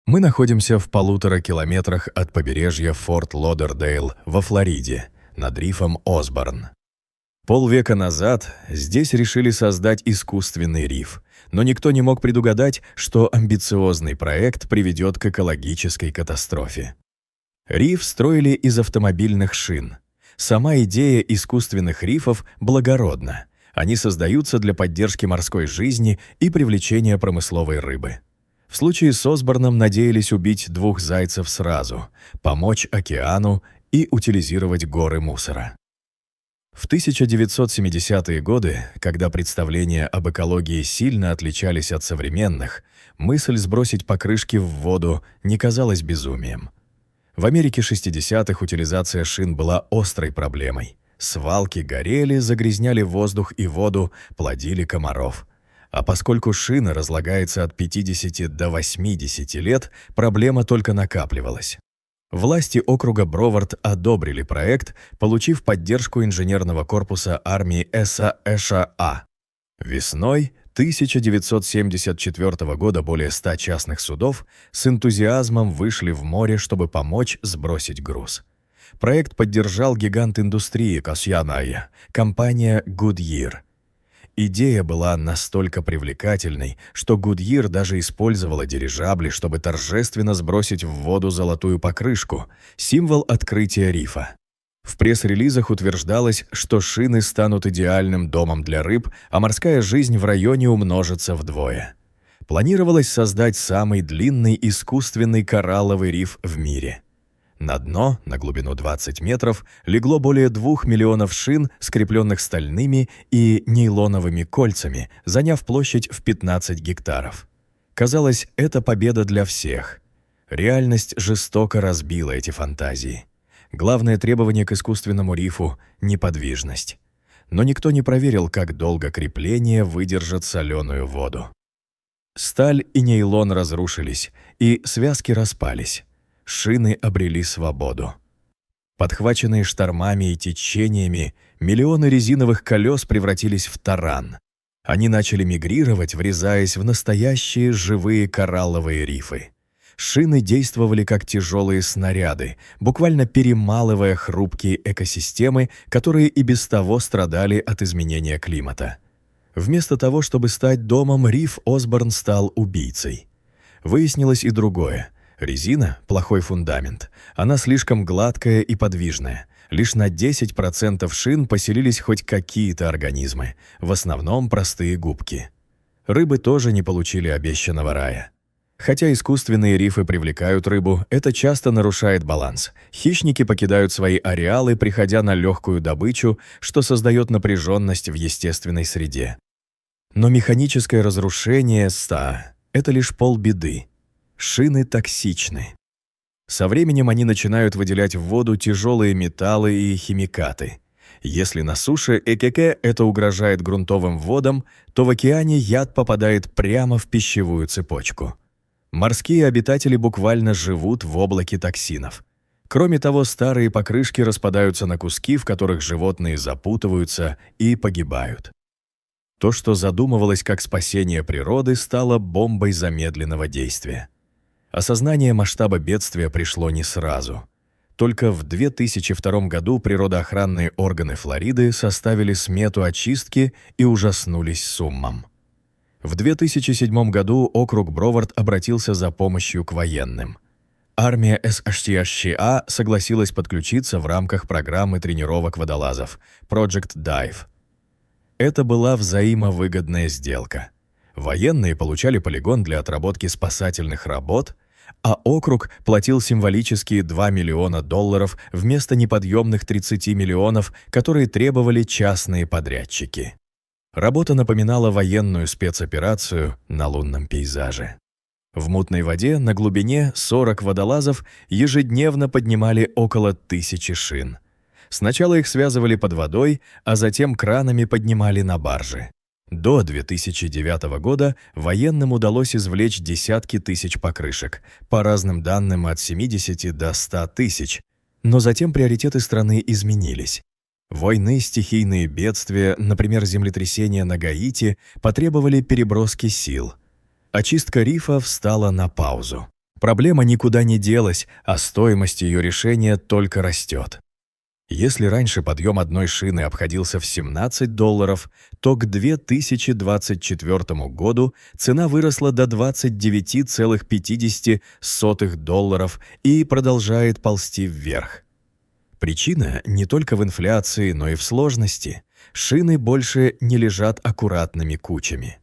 Мы находимся в 1,5 километрах от побережья Форт Лодердейл во Флориде, над рифом Осборн. Полвека назад здесь решили создать искусственный риф, но никто не мог предугадать, что амбициозный проект приведет к экологической катастрофе. Риф строили из автомобильных шин. Сама идея искусственных рифов благородна. Они создаются для поддержки морской жизни и привлечения промысловой рыбы. В случае с Осборном надеялись убить двух зайцев сразу, помочь океану и утилизировать горы мусора. В 1970-е годы, когда представления об экологии сильно отличались от современных, мысль сбросить покрышки в воду не казалась безумием. В Америке 60-х утилизация шин была острой проблемой. Свалки горели, загрязняли воздух и воду, плодили комаров. А поскольку шина разлагается от 50 до 80 лет, проблема только накапливалась. Власти округа Бровард одобрили проект, получив поддержку инженерного корпуса армии США. Весной 1974 года более 100 частных судов с энтузиазмом вышли в море, чтобы помочь сбросить груз. Проект поддержал гигант индустрии Касьяная, компания Goodyear. Идея была настолько привлекательной, что Goodyear даже использовала дирижабли, чтобы торжественно сбросить в воду золотую покрышку, символ открытия рифа. В пресс-релизах утверждалось, что шины станут идеальным домом для рыб, а морская жизнь в районе умножится вдвое. Планировалось создать самый длинный искусственный коралловый риф в мире. На дно, на глубину 20 метров, легло более 2 миллионов шин, скрепленных стальными и нейлоновыми кольцами, заняв площадь в 15 гектаров. Казалось, это победа для всех. Реальность жестоко разбила эти фантазии. Главное требование к искусственному рифу – неподвижность. Но никто не проверил, как долго крепление выдержат соленую воду. Сталь и нейлон разрушились, и связки распались. Шины обрели свободу. Подхваченные штормами и течениями, миллионы резиновых колес превратились в таран. Они начали мигрировать, врезаясь в настоящие живые коралловые рифы. Шины действовали как тяжелые снаряды, буквально перемалывая хрупкие экосистемы, которые и без того страдали от изменения климата. Вместо того, чтобы стать домом, риф Осборн стал убийцей. Выяснилось и другое. Резина – плохой фундамент. Она слишком гладкая и подвижная. Лишь на 10% шин поселились хоть какие-то организмы, в основном простые губки. Рыбы тоже не получили обещанного рая. Хотя искусственные рифы привлекают рыбу, это часто нарушает баланс. Хищники покидают свои ареалы, приходя на легкую добычу, что создает напряженность в естественной среде. Но механическое разрушение – это лишь полбеды. Шины токсичны. Со временем они начинают выделять в воду тяжелые металлы и химикаты. Если на суше это угрожает грунтовым водам, то в океане яд попадает прямо в пищевую цепочку. Морские обитатели буквально живут в облаке токсинов. Кроме того, старые покрышки распадаются на куски, в которых животные запутываются и погибают. То, что задумывалось как спасение природы, стало бомбой замедленного действия. Осознание масштаба бедствия пришло не сразу. Только в 2002 году природоохранные органы Флориды составили смету очистки и ужаснулись суммам. В 2007 году округ Бровард обратился за помощью к военным. Армия США согласилась подключиться в рамках программы тренировок водолазов Project Dive. Это была взаимовыгодная сделка. Военные получали полигон для отработки спасательных работ, а округ платил символические $2 миллиона вместо неподъемных 30 миллионов, которые требовали частные подрядчики. Работа напоминала военную спецоперацию на лунном пейзаже. В мутной воде на глубине 40 водолазов ежедневно поднимали около 1000 шин. Сначала их связывали под водой, а затем кранами поднимали на баржи. До 2009 года военным удалось извлечь десятки тысяч покрышек, по разным данным от 70 до 100 тысяч. Но затем приоритеты страны изменились. Войны, стихийные бедствия, например, землетрясения на Гаити, потребовали переброски сил. Очистка рифа встала на паузу. Проблема никуда не делась, а стоимость ее решения только растет. Если раньше подъем одной шины обходился в $17, то к 2024 году цена выросла до $29,50 и продолжает ползти вверх. Причина не только в инфляции, но и в сложности. Шины больше не лежат аккуратными кучами.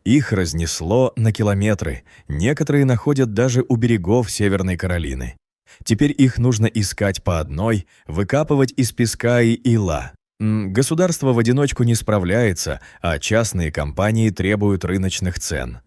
Их разнесло на километры, некоторые находят даже у берегов Северной Каролины. Теперь их нужно искать по одной, выкапывать из песка и ила. Государство в одиночку не справляется, а частные компании требуют рыночных цен.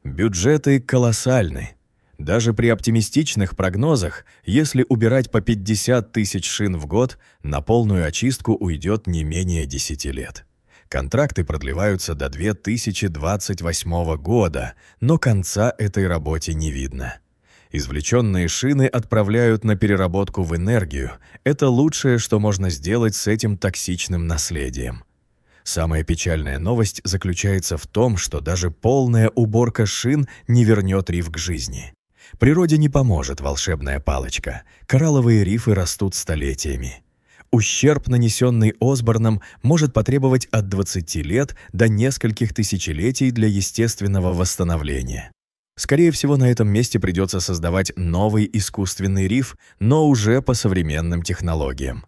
Бюджеты колоссальны. Даже при оптимистичных прогнозах, если убирать по 50 тысяч шин в год, на полную очистку уйдет не менее 10 лет. Контракты продлеваются до 2028 года, но конца этой работе не видно. Извлеченные шины отправляют на переработку в энергию. Это лучшее, что можно сделать с этим токсичным наследием. Самая печальная новость заключается в том, что даже полная уборка шин не вернет риф к жизни. Природе не поможет волшебная палочка. Коралловые рифы растут столетиями. Ущерб, нанесенный Осборном, может потребовать от 20 лет до нескольких тысячелетий для естественного восстановления. Скорее всего, на этом месте придется создавать новый искусственный риф, но уже по современным технологиям.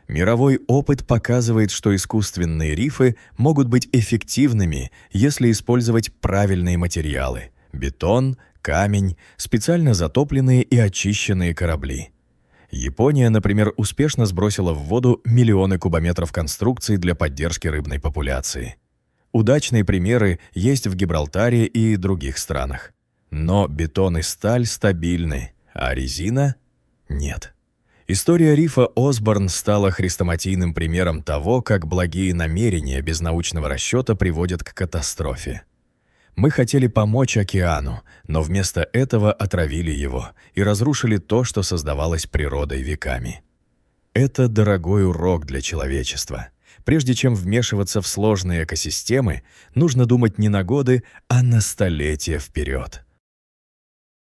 Мировой опыт показывает, что искусственные рифы могут быть эффективными, если использовать правильные материалы – бетон, камень, специально затопленные и очищенные корабли. Япония, например, успешно сбросила в воду миллионы кубометров конструкций для поддержки рыбной популяции. Удачные примеры есть в Гибралтаре и других странах. Но бетон и сталь стабильны, а резина – нет. История рифа Осборн стала хрестоматийным примером того, как благие намерения без научного расчета приводят к катастрофе. Мы хотели помочь океану, но вместо этого отравили его и разрушили то, что создавалось природой веками. Это дорогой урок для человечества. Прежде чем вмешиваться в сложные экосистемы, нужно думать не на годы, а на столетия вперед.